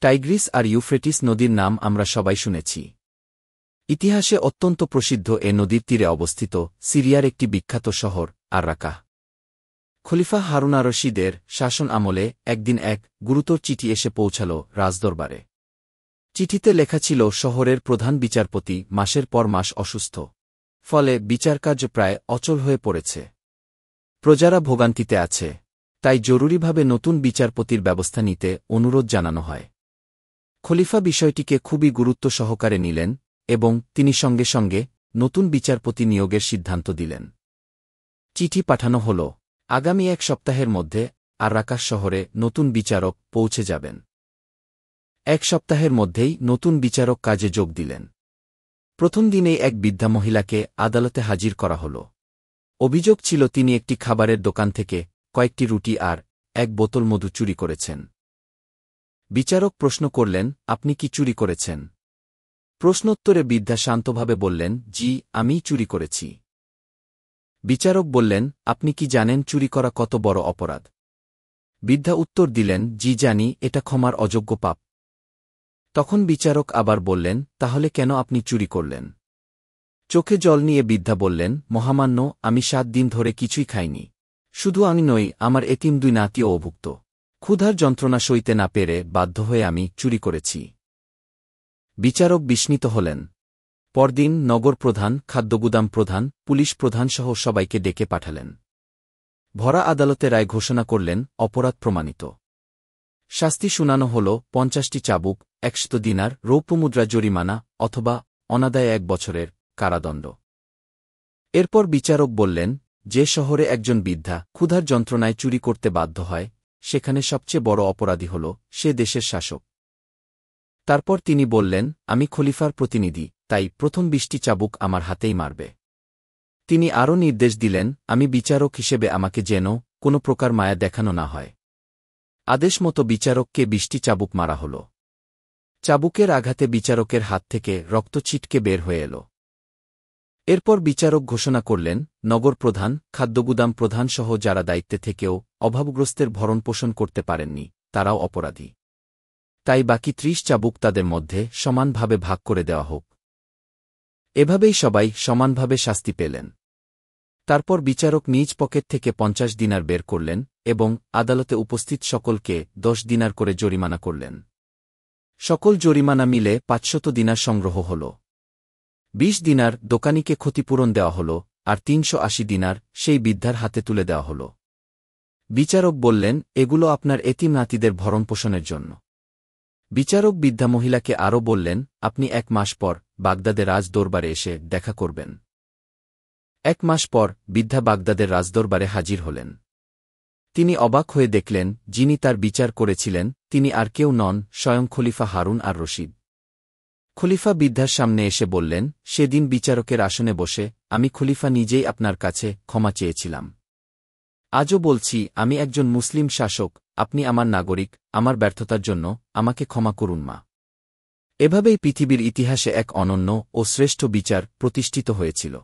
Tigris আর Euphrates নদীর নাম আমরা সবাই শুনেছি। ইতিহাসে অত্যন্ত প্রসিদ্ধ এ নদীর তীরে অবস্থিত সিরিয়ার একটি বিখ্যাত শহর আর রাকাহ। খলিফা হারুন আর রশিদের শাসন আমলে একদিন এক গুরুতর চিঠি এসে পৌঁছাল রাজদরবারে। চিঠিতে লেখা ছিল শহরের প্রধান বিচারপতি মাসের পর মাস অসুস্থ, ফলে বিচারকার্য প্রায় অচল হয়ে পড়েছে। প্রজারা ভোগান্তিতে আছে, তাই জরুরিভাবে নতুন বিচারপতির ব্যবস্থা নিতে অনুরোধ জানানো হয়। খলিফা বিষয়টিকে খুবই গুরুত্ব সহকারে নিলেন এবং তিনি সঙ্গে সঙ্গে নতুন বিচারপতি নিয়োগের সিদ্ধান্ত দিলেন। চিঠি পাঠানো হল, আগামী এক সপ্তাহের মধ্যে আর রাকাহ শহরে নতুন বিচারক পৌঁছে যাবেন। এক সপ্তাহের মধ্যেই নতুন বিচারক কাজে যোগ দিলেন। প্রথম দিনেই এক বৃদ্ধা মহিলাকে আদালতে হাজির করা হল। অভিযোগ ছিল তিনি একটি খাবারের দোকান থেকে কয়েকটি রুটি আর এক বোতল মধু চুরি করেছেন। বিচারক প্রশ্ন করলেন, আপনি কি চুরি করেছেন? প্রশ্নোত্তরে বৃদ্ধা শান্তভাবে বললেন, জি, আমিই চুরি করেছি। বিচারক বললেন, আপনি কি জানেন চুরি করা কত বড় অপরাধ? বৃদ্ধা উত্তর দিলেন, জি জানি, এটা ক্ষমার অযোগ্য পাপ। তখন বিচারক আবার বললেন, তাহলে কেন আপনি চুরি করলেন? চোখে জল নিয়ে বৃদ্ধা বললেন, মহামান্য, আমি 7 দিন ধরে কিছুই খাইনি। শুধু আমি নই, আমার এতিম 2 নাতিও অভুক্ত। ক্ষুধার যন্ত্রণা সইতে না পেরে বাধ্য হয়ে আমি চুরি করেছি। বিচারক বিস্মিত হলেন। পরদিন নগর প্রধান, খাদ্যগুদাম প্রধান, পুলিশ প্রধানসহ সবাইকে ডেকে পাঠালেন। ভরা আদালতে রায় ঘোষণা করলেন, অপরাধ প্রমাণিত। শাস্তি শুনানো হল 50টি চাবুক, 100 দিনার রৌপ্যমুদ্রা জরিমানা অথবা অনাদায়ে 1 বছরের কারাদণ্ড। এরপর বিচারক বললেন, যে শহরে একজন বৃদ্ধা ক্ষুধার যন্ত্রণায় চুরি করতে বাধ্য হয়, সেখানে সবচেয়ে বড় অপরাধী হল সে দেশের শাসক। তারপর তিনি বললেন, আমি খলিফার প্রতিনিধি, তাই প্রথম 20টি চাবুক আমার হাতেই মারবে। তিনি আরও নির্দেশ দিলেন, আমি বিচারক হিসেবে আমাকে যেন কোনো প্রকার মায়া দেখানো না হয়। আদেশ মতো বিচারককে 20টি চাবুক মারা হল। চাবুকের আঘাতে বিচারকের হাত থেকে রক্ত ছিটকে বের হয়ে এল। এরপর বিচারক ঘোষণা করলেন, নগর প্রধান, খাদ্যগুদাম প্রধানসহ যারা দায়িত্বে থেকেও অভাবগ্রস্তের ভরণপোষণ করতে পারেননি, তারাও অপরাধী। তাই বাকি 30 চাবুক তাদের মধ্যে সমানভাবে ভাগ করে দেওয়া হোক। এভাবেই সবাই সমানভাবে শাস্তি পেলেন। তারপর বিচারক নিজ পকেট থেকে 50 দিনার বের করলেন এবং আদালতে উপস্থিত সকলকে 10 দিনার করে জরিমানা করলেন। সকল জরিমানা মিলে 500 দিনার সংগ্রহ হল। 20 দিনার দোকানিকে ক্ষতিপূরণ দেওয়া হল আর 380 দিনার সেই বৃদ্ধার হাতে তুলে দেওয়া হল। বিচারক বললেন, এগুলো আপনার এতিম নাতিদের ভরণপোষণের জন্য। বিচারক বৃদ্ধা মহিলাকে আরও বললেন, আপনি 1 মাস পর বাগদাদের রাজদরবারে এসে দেখা করবেন। 1 মাস পর বৃদ্ধা বাগদাদের রাজদরবারে হাজির হলেন। তিনি অবাক হয়ে দেখলেন, যিনি তার বিচার করেছিলেন তিনি আর কেউ নন, স্বয়ং খলিফা হারুন আর রশিদ। খলিফা বৃদ্ধার সামনে এসে বললেন, সেদিন বিচারকের আসনে বসে আমি খলিফা নিজেই আপনার কাছে ক্ষমা চেয়েছিলাম। আজও বলছি, আমি একজন মুসলিম শাসক, আপনি আমার নাগরিক, আমার ব্যর্থতার জন্য আমাকে ক্ষমা করুন মা। এভাবেই পৃথিবীর ইতিহাসে এক অনন্য ও শ্রেষ্ঠ বিচার প্রতিষ্ঠিত হয়েছিল।